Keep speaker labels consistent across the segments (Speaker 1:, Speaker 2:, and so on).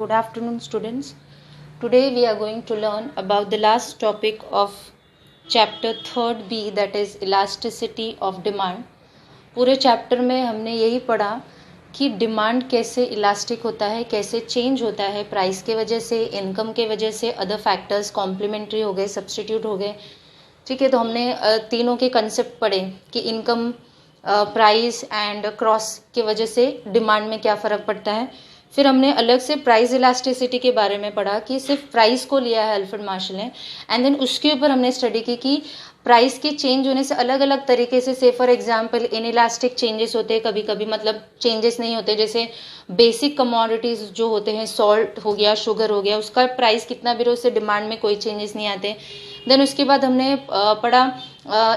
Speaker 1: Good afternoon, students. Today we are going to learn about the last topic of chapter 3rd B, that is elasticity of demand. पूरे chapter में हमने यही पढ़ा कि demand कैसे elastic होता है, कैसे चेंज होता है प्राइस के वजह से, इनकम के वजह से, अदर फैक्टर्स कॉम्प्लीमेंट्री हो गए, सब्स्टिट्यूट हो गए. ठीक है, तो हमने तीनों के कंसेप्ट पढ़े कि इनकम, प्राइस एंड क्रॉस की वजह से डिमांड में क्या फ़र्क पड़ता है. फिर हमने अलग से प्राइस इलास्टिसिटी के बारे में पढ़ा कि सिर्फ प्राइस को लिया है अल्फ्रेड मार्शल ने, एंड देन उसके ऊपर हमने स्टडी की कि प्राइस के चेंज होने से अलग अलग तरीके से फॉर एग्जांपल इनइलास्टिक चेंजेस होते हैं, कभी कभी मतलब चेंजेस नहीं होते. जैसे बेसिक कमोडिटीज़ जो होते हैं, सॉल्ट हो गया, शुगर हो गया, उसका प्राइस कितना भी रहो उससे डिमांड में कोई चेंजेस नहीं आते. देन उसके बाद हमने पढ़ा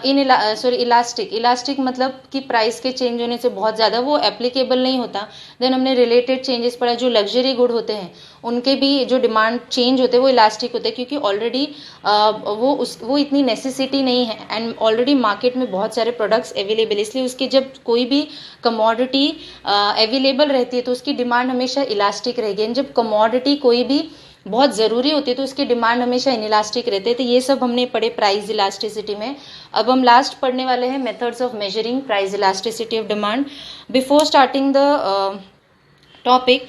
Speaker 1: इलास्टिक मतलब कि प्राइस के चेंज होने से बहुत ज़्यादा वो एप्लीकेबल नहीं होता. देन हमने रिलेटेड चेंजेस पढ़ा, जो लग्जरी गुड होते हैं उनके भी जो डिमांड चेंज होते हैं वो इलास्टिक होते हैं, क्योंकि ऑलरेडी वो इतनी नेसेसिटी नहीं है एंड ऑलरेडी मार्केट में बहुत सारे प्रोडक्ट्स अवेलेबल, इसलिए उसकी जब कोई भी कमोडिटी अवेलेबल रहती है तो उसकी डिमांड हमेशा इलास्टिक रहेगी. एंड जब कमोडिटी कोई भी बहुत ज़रूरी होती है तो उसकी डिमांड हमेशा इनइलास्टिक रहते हैं. तो ये सब हमने पढ़े प्राइस इलास्टिसिटी में. अब हम लास्ट पढ़ने वाले हैं methods of measuring price elasticity of demand. Before starting the topic,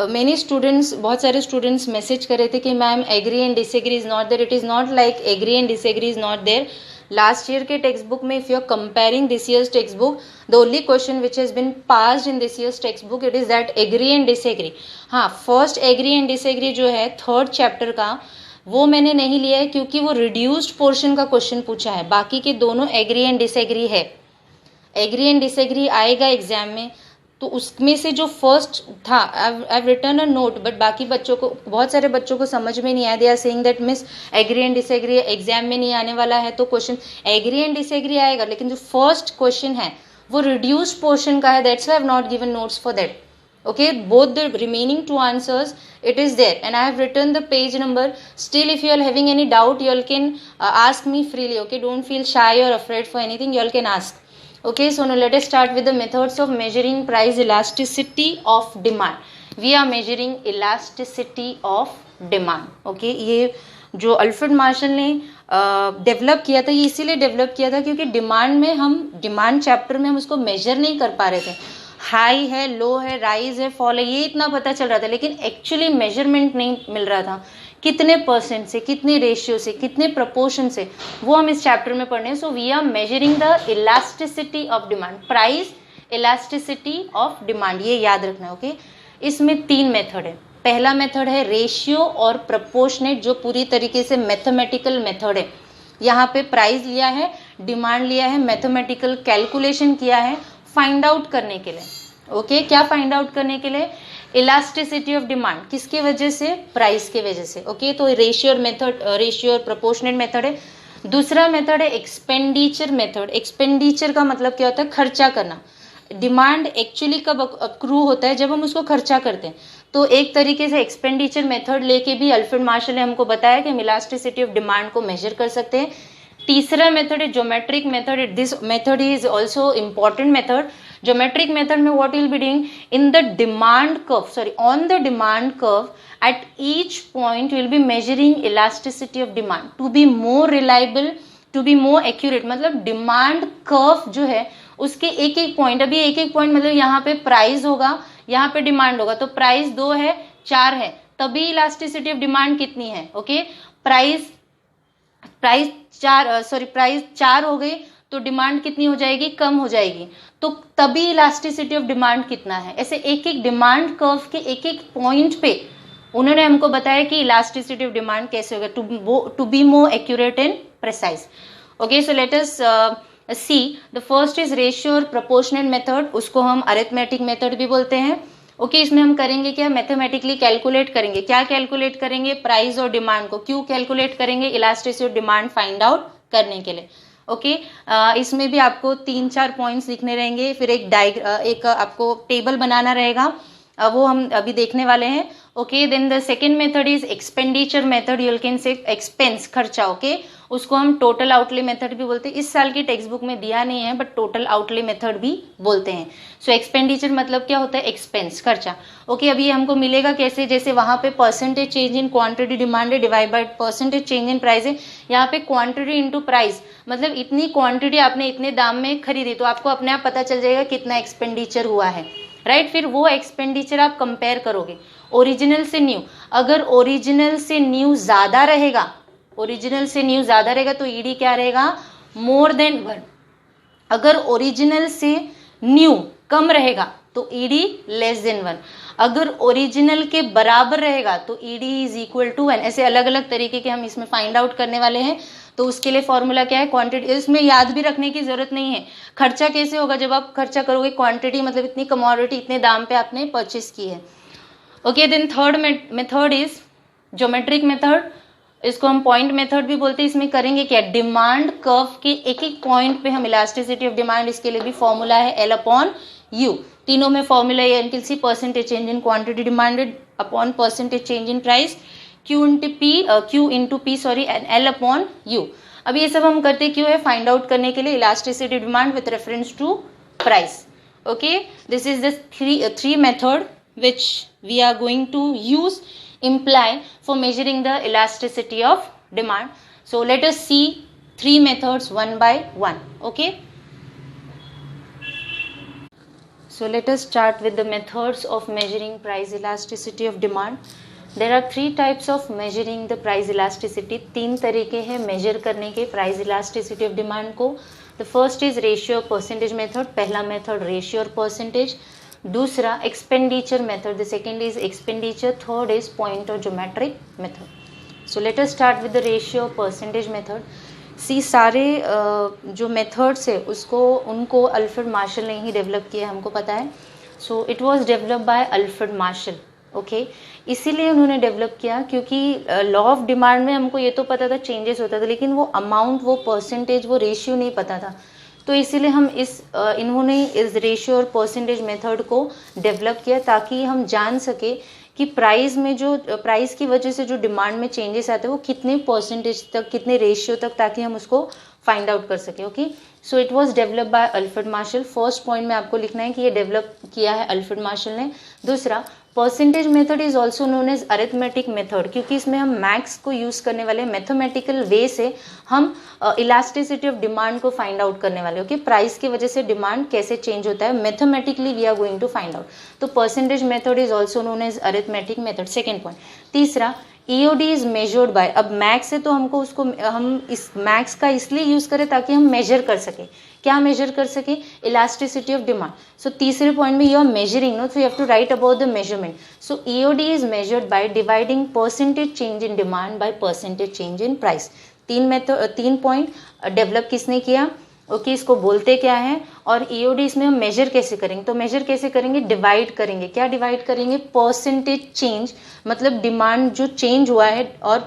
Speaker 1: many students, बहुत सारे स्टूडेंट्स मैसेज कर रहे थे कि ma'am agree and disagree is not there. It is not like agree and disagree is not there. Last year के text book में if you are comparing this year's text book, the only question which has been passed in this year's text book it is that agree and disagree. हाँ, first agree and disagree जो है third chapter का, वो मैंने नहीं लिया है क्योंकि वो रिड्यूस्ड पोर्शन का क्वेश्चन पूछा है. बाकी के दोनों एग्री एंड डिसएग्री है. एग्री एंड डिसएग्री आएगा एग्जाम में, तो उसमें से जो फर्स्ट था, आई रिटर्न अ नोट, बट बाकी बच्चों को, बहुत सारे बच्चों को समझ में नहीं आया. They are saying that miss agree and disagree exam में नहीं आने वाला है, तो क्वेश्चन एग्री एंड डिसएग्री आएगा, लेकिन जो फर्स्ट क्वेश्चन है वो रिड्यूस्ड पोर्शन का है. That's why I have not given notes for that. Okay, both the remaining two answers it is there and I have written the page number. Still if you are having any doubt, you all can ask me freely. Okay, don't feel shy or afraid for anything, you all can ask. Okay, so now let us start with the methods of measuring price elasticity of demand. We are measuring elasticity of demand. Okay, ये जो Alfred Marshall ने develop किया था, ये इसीलिए develop किया था क्योंकि डिमांड में हम, डिमांड चैप्टर में हम उसको मेजर नहीं कर पा रहे थे. हाई है, लो है, राइज है, फॉल है, ये इतना पता चल रहा था, लेकिन एक्चुअली मेजरमेंट नहीं मिल रहा था. कितने परसेंट से, कितने रेशियो से, कितने प्रपोर्शन से, वो हम इस चैप्टर में पढ़ने. So we are measuring the elasticity of demand, price elasticity of demand, ये याद रखना है. ओके, इसमें 3 मेथड है. पहला मेथड है रेशियो और प्रपोर्शनेट, जो पूरी तरीके से मैथमेटिकल मेथड है. यहाँ पे प्राइस लिया है, डिमांड लिया है, मैथमेटिकल कैलकुलेशन किया है फाइंड आउट करने के लिए. ओके, क्या फाइंड आउट करने के लिए? Elasticity of demand. किसके वजह से? प्राइस के वजह से. ओके, तो रेशियो मेथड, रेशियो और प्रोपोर्शनेट मेथड है. दूसरा मेथड है एक्सपेंडिचर मेथड. एक्सपेंडिचर का मतलब क्या होता है? खर्चा करना. डिमांड एक्चुअली कब अक्रू होता है? जब हम उसको खर्चा करते हैं. तो एक तरीके से एक्सपेंडिचर मेथड लेके भी अल्फ्रेड मार्शल ने हमको बताया कि हम इलास्टिसिटी ऑफ डिमांड को मेजर कर सकते हैं. तीसरा मेथड है geometric method. This method is also important method. Geometric method में what will be doing in the demand curve, on the demand curve at each point will be measuring elasticity of demand to be more reliable, to be more accurate. मतलब demand curve जो है उसके एक एक point, अभी एक एक point मतलब यहाँ पे प्राइस होगा, यहाँ पे डिमांड होगा, तो प्राइस 2 है, 4 है, तभी इलास्टिसिटी ऑफ डिमांड कितनी है? ओके, प्राइस 4 हो गई तो डिमांड कितनी हो जाएगी? कम हो जाएगी, तो तभी इलास्टिसिटी ऑफ डिमांड कितना है. ऐसे एक एक डिमांड कर्व के एक एक पॉइंट पे उन्होंने हमको बताया कि इलास्टिसिटी ऑफ डिमांड कैसे होगा, to be more accurate and precise. Okay, so let us see the first is ratio और प्रोपोर्शनेट मेथड. उसको हम अरिथमेटिक मेथड भी बोलते हैं. ओके, इसमें हम करेंगे क्या? मैथमेटिकली कैलकुलेट करेंगे. क्या कैलकुलेट करेंगे? प्राइस और डिमांड को. क्यों कैलकुलेट करेंगे? Elasticity of demand find out करने के लिए. ओके, इसमें भी आपको 3-4 पॉइंट्स लिखने रहेंगे, फिर एक आपको टेबल बनाना रहेगा, वो हम अभी देखने वाले हैं. Okay, then the second method is expenditure method, you can say expense, खर्चा, ओके, उसको हम टोटल आउटले मेथड भी बोलते हैं। इस साल की टेक्स्ट बुक में दिया नहीं है, बट टोटल आउटले मेथड भी बोलते हैं। सो एक्सपेंडिचर मतलब क्या होता है, एक्सपेंस, खर्चा। ओके, अभी हमको मिलेगा कैसे, जैसे वहां पे percentage change in quantity demand है divide by percentage change in price है। यहाँ पे क्वांटिटी इंटू प्राइस, मतलब इतनी क्वांटिटी आपने इतने दाम में खरीदी, तो आपको अपने आप पता चल जाएगा कितना एक्सपेंडिचर हुआ है, राइट। फिर वो एक्सपेंडिचर आप कंपेयर करोगे ओरिजिनल से न्यू। अगर ओरिजिनल से न्यू ज्यादा रहेगा, ओरिजिनल से न्यू ज्यादा रहेगा तो ईडी क्या रहेगा, मोर देन 1। अगर ओरिजिनल से न्यू कम रहेगा तो ईडी लेस देन 1। अगर ओरिजिनल के बराबर रहेगा तो ईडी इज इक्वल टू 1। ऐसे अलग अलग तरीके के हम इसमें फाइंड आउट करने वाले हैं। तो उसके लिए फॉर्मूला क्या है, क्वांटिटी, इसमें याद भी रखने की जरूरत नहीं है। खर्चा कैसे होगा, जब आप खर्चा करोगे, क्वांटिटी मतलब इतनी कमोडिटी, इतने दाम पे आपने परचेस की है। Okay, then third method is geometric method, इसको हम पॉइंट मेथड भी बोलते हैं। इसमें करेंगे क्या, डिमांड कर्व के एक एक पॉइंट पे हम इलास्टिसिटी ऑफ डिमांड, इसके लिए भी फॉर्मूला है L अपॉन U। तीनों में फॉर्मूला है, एनकिल सी percentage change in quantity demanded upon percentage change in price, Q into P sorry, and L upon U। अब ये सब हम करते क्यों है, फाइंड आउट करने के लिए elasticity demand with reference to price. Okay, this is the three method which we are going to use imply for measuring the elasticity of demand. So let us see three methods one by one. Okay, so let us start with the methods of measuring price elasticity of demand. There are three types of measuring the price elasticity. तीन तरीके हैं major करने के price elasticity of demand को। The first is ratio percentage method, पहला method ratio और percentage. दूसरा expenditure method, the second is expenditure, third is point और geometric method. So let us start with the ratio percentage method. See सारे जो methods है उनको Alfred Marshall ने ही develop किया, हमको पता है। So it was develop by Alfred Marshall. Okay, इसीलिए उन्होंने डेवलप किया क्योंकि लॉ ऑफ डिमांड में हमको ये तो पता था चेंजेस होता था, लेकिन वो अमाउंट, वो परसेंटेज, वो रेशियो नहीं पता था। तो इसीलिए हम इन्होंने इस रेशियो और परसेंटेज मेथड को डेवलप किया ताकि हम जान सके कि प्राइस में जो प्राइस की वजह से जो डिमांड में चेंजेस आते हैं वो कितने परसेंटेज तक, कितने रेशियो तक, ताकि हम उसको फाइंड आउट कर सके। Okay, so it was develop by Alfred Marshall. First point में आपको लिखना है कि ये डेवलप किया है अल्फ्रेड मार्शल ने। दूसरा, percentage method is also known as arithmetic method, क्योंकि इसमें हम मैथ्स को यूज करने वाले, मैथमेटिकल वे से हम इलास्टिसिटी ऑफ डिमांड को फाइंड आउट करने वाले। ओके, प्राइस की वजह से डिमांड कैसे चेंज होता है, mathematically we are going to find out. तो percentage method is also known as arithmetic method, second point. तीसरा, EOD इज मेजर्ड बाय, अब मैक्स है तो हमको उसको, हम इस मैक्स का इसलिए यूज करें ताकि हम मेजर कर सके। क्या मेजर कर सके, इलास्टिसिटी ऑफ डिमांड। सो तीसरे पॉइंट में you are measuring, no, so you have to write about the measurement. So EOD is measured by dividing percentage change in demand by percentage change in price. तीन point develop किसने किया, okay, इसको बोलते क्या है, और EOD इसमें हम मेजर कैसे करेंगे। तो मेजर कैसे करेंगे, डिवाइड करेंगे। क्या डिवाइड करेंगे, परसेंटेज चेंज, मतलब डिमांड जो चेंज हुआ है, और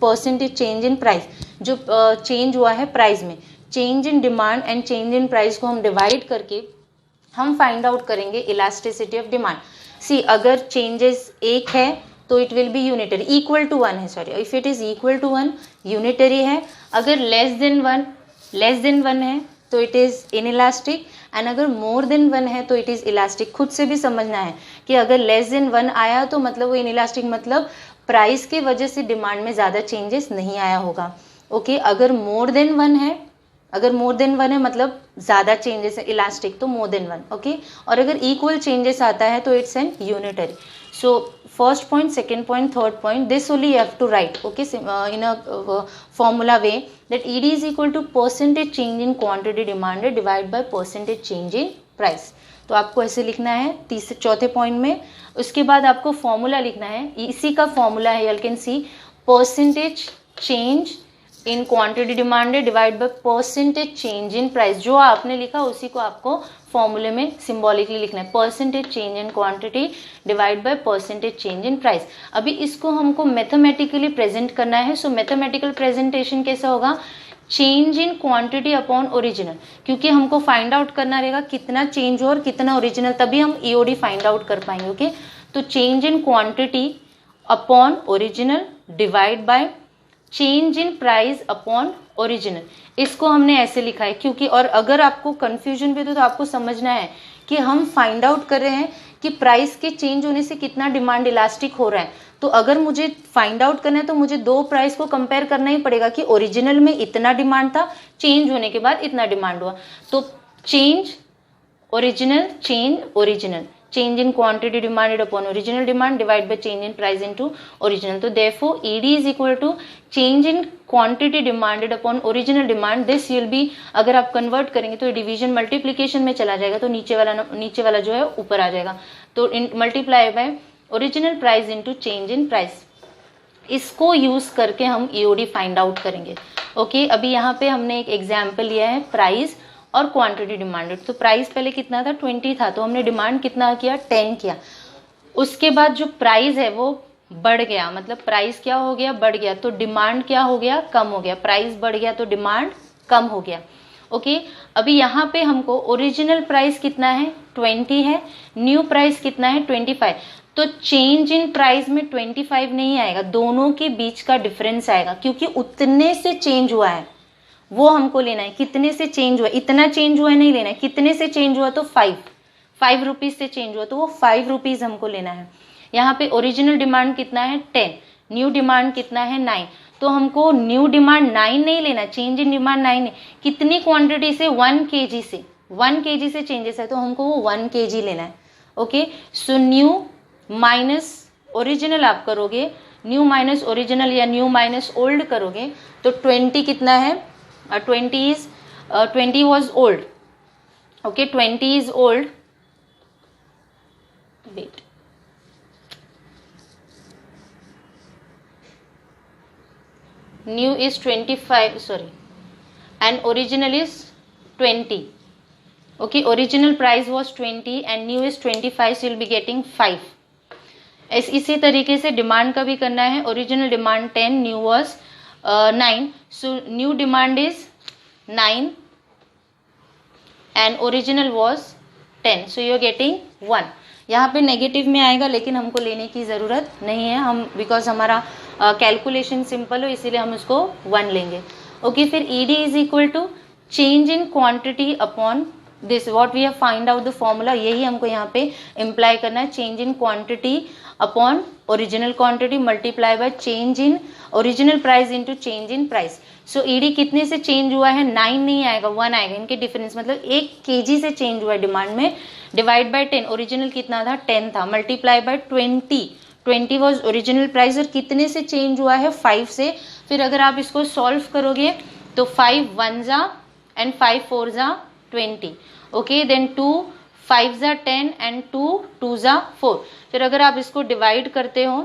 Speaker 1: परसेंटेज चेंज इन प्राइस, जो चेंज हुआ है प्राइस में। Change in demand and change in price को हम डिवाइड करके हम फाइंड आउट करेंगे इलास्टिसिटी ऑफ डिमांड। सी, अगर चेंजेस एक है तो it will be unitary, equal to 1 है, sorry, if it is equal to 1 unitary है। अगर लेस देन 1 है तो इट इज इनइलास्टिक, एंड अगर मोर देन 1 है तो इट इज इलास्टिक। खुद से भी समझना है कि अगर लेस देन 1 आया तो मतलब वो इनइलास्टिक, मतलब प्राइस की वजह से डिमांड में ज्यादा चेंजेस नहीं आया होगा। ओके, अगर मोर देन 1 है मतलब ज्यादा चेंजेस है, इलास्टिक, तो मोर देन 1। ओके, और अगर इक्वल चेंजेस आता है तो it's an unitary. So first point, second point, third point, this only you have to write, okay, in a formula way, that ED is equal to percentage change in quantity demanded divide by percentage change in price. तो आपको ऐसे लिखना है चौथे point में। उसके बाद आपको फॉर्मूला लिखना है, इसी का फॉर्मूला है, you can see, percentage change in quantity demanded divide by percentage change in price. जो आपने लिखा उसी को आपको फॉर्मूले में सिंबॉलिकली लिखना है, percentage change in quantity divide by percentage change in price. अभी इसको हमको मैथमेटिकली प्रेजेंट करना है। सो मैथमेटिकल प्रेजेंटेशन कैसा होगा, change in quantity upon original, क्योंकि हमको फाइंड आउट करना रहेगा कितना चेंज हो और कितना ओरिजिनल, तभी हम EOD फाइंड आउट कर पाएंगे। ओके, तो change in quantity upon original divide by change in price upon original. इसको हमने ऐसे लिखा है क्योंकि, और अगर आपको कंफ्यूजन भी तो आपको समझना है कि हम फाइंड आउट कर रहे हैं कि प्राइस के चेंज होने से कितना डिमांड इलास्टिक हो रहा है। तो अगर मुझे फाइंड आउट करना है तो मुझे दो प्राइस को कंपेयर करना ही पड़ेगा कि ओरिजिनल में इतना डिमांड था, चेंज होने के बाद इतना डिमांड हुआ। तो change original, change original, change in quantity demanded upon original demand divided by change in price into original. तो therefore ED is equal to change in quantity demanded upon original demand. This will be, अगर आप convert करेंगे तो division multiplication में चला जाएगा, तो नीचे वाला जो है ऊपर आ जाएगा। तो multiply by original price into change in price. इसको यूज करके हम EOD फाइंड आउट करेंगे। ओके, अभी यहाँ पे हमने एक एग्जाम्पल लिया है प्राइस और क्वांटिटी डिमांडेड। तो प्राइस पहले कितना था, 20 था, तो हमने डिमांड कितना किया, 10 किया। उसके बाद जो प्राइस है वो बढ़ गया, मतलब प्राइस क्या हो गया, बढ़ गया, तो डिमांड क्या हो गया, कम हो गया। प्राइस बढ़ गया तो डिमांड कम हो गया। ओके, अभी यहाँ पे हमको ओरिजिनल प्राइस कितना है, 20 है, न्यू प्राइस कितना है, 25। तो चेंज इन प्राइस में 25 नहीं आएगा, दोनों के बीच का डिफरेंस आएगा, क्योंकि उतने से चेंज हुआ है वो हमको लेना है। कितने से चेंज हुआ, इतना चेंज हुआ नहीं लेना है, कितने से चेंज हुआ, तो 5 रुपीज से चेंज हुआ, तो वो 5 रुपीज हमको लेना है। यहाँ पे ओरिजिनल डिमांड कितना है, 10, न्यू डिमांड कितना है, 9। तो हमको न्यू डिमांड 9 नहीं लेना, चेंज इन डिमांड 9 है। कितनी क्वांटिटी से, 1 kg से, 1 kg से चेंजेस है, तो हमको वो 1 kg लेना है। Okay, so new minus original आप करोगे, न्यू माइनस ओरिजिनल या न्यू माइनस ओल्ड करोगे, तो 20 कितना है, 20 was old. Okay, 20 is old. Wait. New is 25, sorry, and original is 20. Okay, original price was 20 and new is 25, so you'll be getting 5. इसी तरीके से डिमांड का भी करना है। Original demand 10, new was 9, so new demand is 9 and original was 10, so you are getting 1. यहाँ पे negative में आएगा, लेकिन हमको लेने की ज़रूरत नहीं है, हम बिकॉज हमारा कैलकुलेशन सिंपल हो, इसीलिए हम उसको 1 लेंगे। ओके, फिर ED is equal to change in quantity upon this, what we have find out the formula, यही हमको यहाँ पे इम्प्लाई करना है। Change in quantity upon original quantity multiply by change in original price into change in price. So ED कितने से change हुआ है, 9 नहीं आएगा, 1 आएगा। इनके डिफरेंस मतलब 1 kg से चेंज हुआ है डिमांड में, डिवाइड बाय 10, ओरिजिनल कितना था, 10 था, multiply by 20 was original price, और कितने से चेंज हुआ है, 5 से। फिर अगर आप इसको सॉल्व करोगे तो 5 1 जा एंड 5 4 जा 20। ओके, देन 2 5 जा 10 एंड 2 2 जा 4। फिर अगर आप इसको डिवाइड करते हो,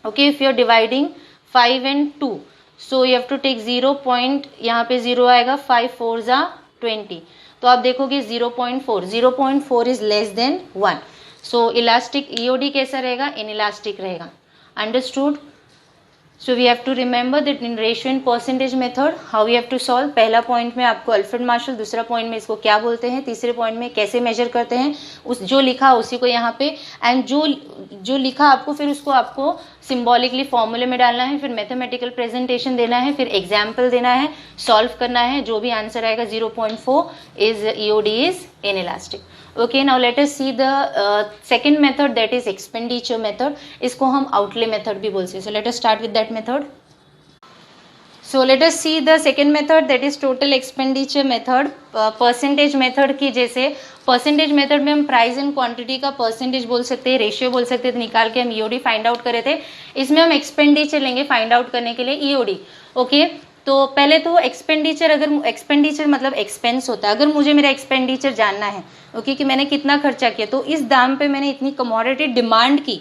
Speaker 1: okay, if you are dividing 5 and 2, so you have to take 0 point, यहाँ पे 0 आएगा, 5 4 जा 20, तो आप देखोगे 0.4 is less than 1। So elastic EOD कैसा रहेगा, इनइलास्टिक रहेगा। Understood? So we have to remember that in ratio and percentage method how we have to solve. पहला पॉइंट में आपको अल्फ्रेड मार्शल, दूसरा पॉइंट में इसको क्या बोलते हैं, तीसरे पॉइंट में कैसे मेजर करते हैं, उस जो लिखा उसी को यहाँ पे, एंड जो लिखा आपको फिर उसको आपको सिम्बॉलिकली फॉर्मूले में डालना है, फिर मैथमेटिकल प्रेजेंटेशन देना है, फिर एग्जाम्पल देना है, सॉल्व करना है। जो भी आंसर आएगा 0.4 is EOD is inelastic. Okay, now let us see the second method, that is expenditure method. इसको हम outlay method भी बोलते हैं। So let us start with that method. So let us see the second method, that is total expenditure method. Percentage method की जैसे percentage method में हम price and quantity का परसेंटेज बोल सकते हैं, रेशियो बोल सकते थे, निकाल के हम EOD फाइंड आउट करे थे। इसमें हम एक्सपेंडिचर लेंगे फाइंड आउट करने के लिए EOD। ओके, तो पहले तो एक्सपेंडिचर, अगर एक्सपेंडिचर मतलब एक्सपेंस होता है, अगर मुझे मेरा एक्सपेंडिचर जानना है, ओके, कि मैंने कितना खर्चा किया, तो इस दाम पे मैंने इतनी कमोडिटी डिमांड की,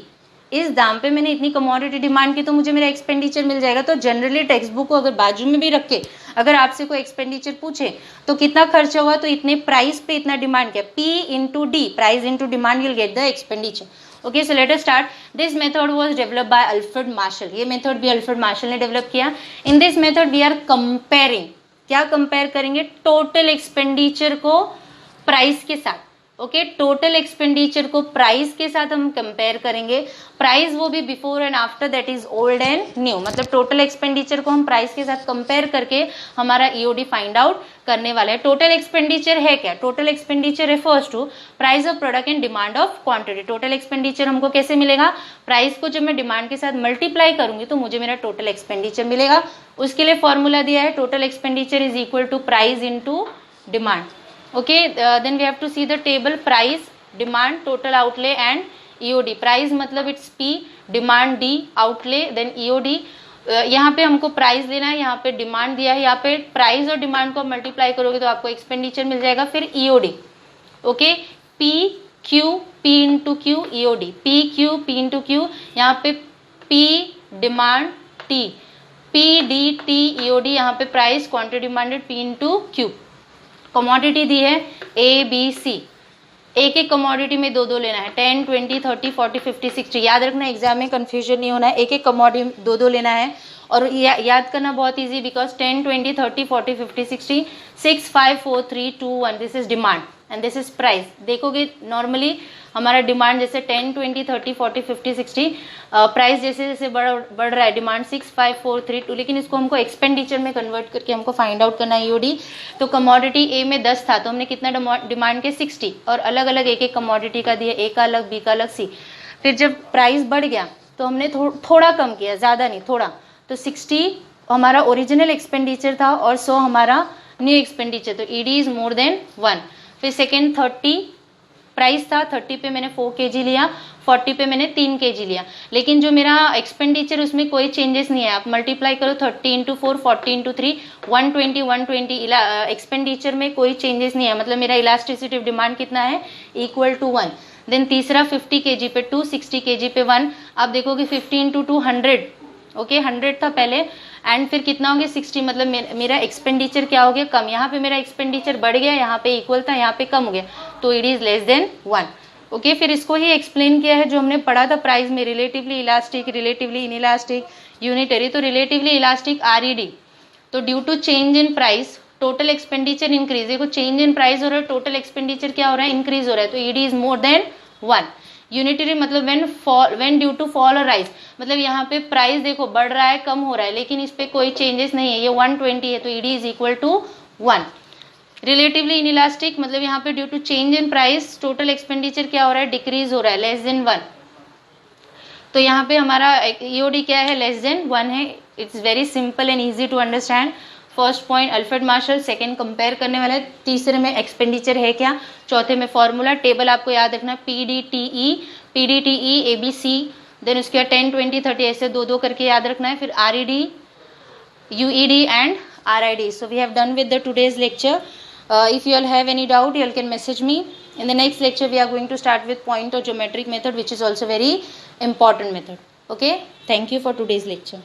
Speaker 1: इस दाम पे मैंने इतनी कमोडिटी डिमांड की, तो मुझे मेरा एक्सपेंडिचर मिल जाएगा। तो जनरली टेक्स्ट बुक को अगर बाजू में भी रख के अगर आपसे कोई एक्सपेंडिचर पूछे तो कितना खर्चा हुआ, तो इतने प्राइस पे इतना डिमांड किया, P into D, price into demand, you'll get the expenditure. Okay, so let us start. This method was developed by Alfred Marshall. ये मेथड भी अल्फ्रेड मार्शल ने डेवलप किया। In this method we are comparing, क्या compare करेंगे, total expenditure को price के साथ। Okay, total expenditure को प्राइस के साथ हम कंपेयर करेंगे, प्राइस वो भी before and after, that is old and new, मतलब टोटल एक्सपेंडिचर को हम प्राइस के साथ कंपेयर करके हमारा ईओडी फाइंड आउट करने वाला है। टोटल एक्सपेंडिचर है क्या? Total expenditure refers to price of product and demand of quantity. Total expenditure हमको कैसे मिलेगा? प्राइस को जब मैं डिमांड के साथ मल्टीप्लाई करूंगी तो मुझे मेरा टोटल एक्सपेंडिचर मिलेगा। उसके लिए फॉर्मूला दिया है, total expenditure is equal to price into demand. Okay, then we have to see the table price, demand, total outlay and EOD. Price मतलब it's P, demand D, outlay then EOD. यहाँ पे हमको price लेना है, यहाँ पे demand दिया है, यहाँ पे प्राइस और डिमांड को मल्टीप्लाई करोगे तो आपको एक्सपेंडिचर मिल जाएगा, फिर EOD. Okay, P Q P into Q EOD, P Q P into Q, यहाँ पे P demand T, P D T EOD, यहाँ पे price quantity demanded P into Q। Commodity दी है ए बी सी, एक एक कमोडिटी में दो दो लेना है, 10 20 30 40 50 60, याद रखना एग्जाम में कंफ्यूजन नहीं होना है, एक एक कमोडिटी दो दो लेना है और याद करना बहुत easy, because 10 20 30 40 50 60 6 5 4 3 2 1, this is demand and this is price. देखोगे नॉर्मली हमारा डिमांड जैसे 10 20 30 40 50 60, प्राइस जैसे जैसे बढ़ रहा है, डिमांड 6 5 4 3 2, लेकिन इसको हमको एक्सपेंडिचर में कन्वर्ट करके हमको फाइंड आउट करना है ईओडी। तो कमोडिटी ए में 10 था तो हमने कितना डिमांड के 60, और अलग अलग एक एक कमोडिटी का दिया, ए का अलग, बी का अलग, सी। फिर जब प्राइस बढ़ गया तो हमने थोड़ा कम किया, ज़्यादा नहीं, थोड़ा, तो 60 हमारा ओरिजिनल एक्सपेंडिचर था और 100 हमारा न्यू एक्सपेंडिचर, तो ईडी इज मोर देन 1। फिर सेकेंड 30 प्राइस था, 30 पे मैंने 4 kg लिया, 40 पे मैंने 3 kg लिया, लेकिन जो मेरा एक्सपेंडिचर उसमें कोई चेंजेस नहीं है। आप मल्टीप्लाई करो 30 इंटू 4 40 इंटू 3 120 एक्सपेंडिचर में कोई चेंजेस नहीं है, मतलब मेरा इलास्टिसिटी ऑफ डिमांड कितना है, इक्वल टू 1। देन तीसरा 50 kg पे 2, 60 kg पे 1, आप देखोगे 50 इंटू 2 100, ओके 100 था पहले, एंड फिर कितना हो गया 60, मतलब मेरा एक्सपेंडिचर क्या हो गया, कम। यहाँ पे मेरा एक्सपेंडिचर बढ़ गया, यहाँ पे इक्वल था, यहाँ पे कम हो गया, तो it is less than 1। Okay, फिर इसको ही एक्सप्लेन किया है जो हमने पढ़ा था प्राइस में, relatively elastic, relatively inelastic, unitary. तो रिलेटिवली इलास्टिक आरईडी, तो due to change in price total expenditure increase, देखो चेंज इन प्राइस हो रहा है, टोटल एक्सपेंडिचर क्या हो रहा है, इंक्रीज हो रहा है, तो ED is more than 1। Unitary मतलब व्हेन ड्यू टू फॉल और राइज, मतलब यहाँ पे प्राइस देखो बढ़ रहा है, कम हो रहा है, लेकिन इस पे कोई चेंजेस नहीं है, ये 120 है, तो ED is equal to 1। Relatively inelastic मतलब यहाँ पे due to change in price total expenditure क्या हो रहा है, डिक्रीज हो रहा है, लेस देन 1। तो यहाँ पे हमारा ईओडी क्या है, लेस देन 1 है। It's very simple and easy to understand. First point Alfred Marshall, second compare करने वाला है, तीसरे में एक्सपेंडिचर है क्या, चौथे में फॉर्मूला। टेबल आपको याद रखना, पीडीटीई एबीसी, देन उसके बाद 10 20 30 ऐसे दो दो करके याद रखना है, फिर RED, UED and RID. So we have done with the today's lecture. If you all have any doubt, you all can message me. In the next lecture, we are going to start with point or geometric method, which is also very important method. Okay, thank you for today's lecture.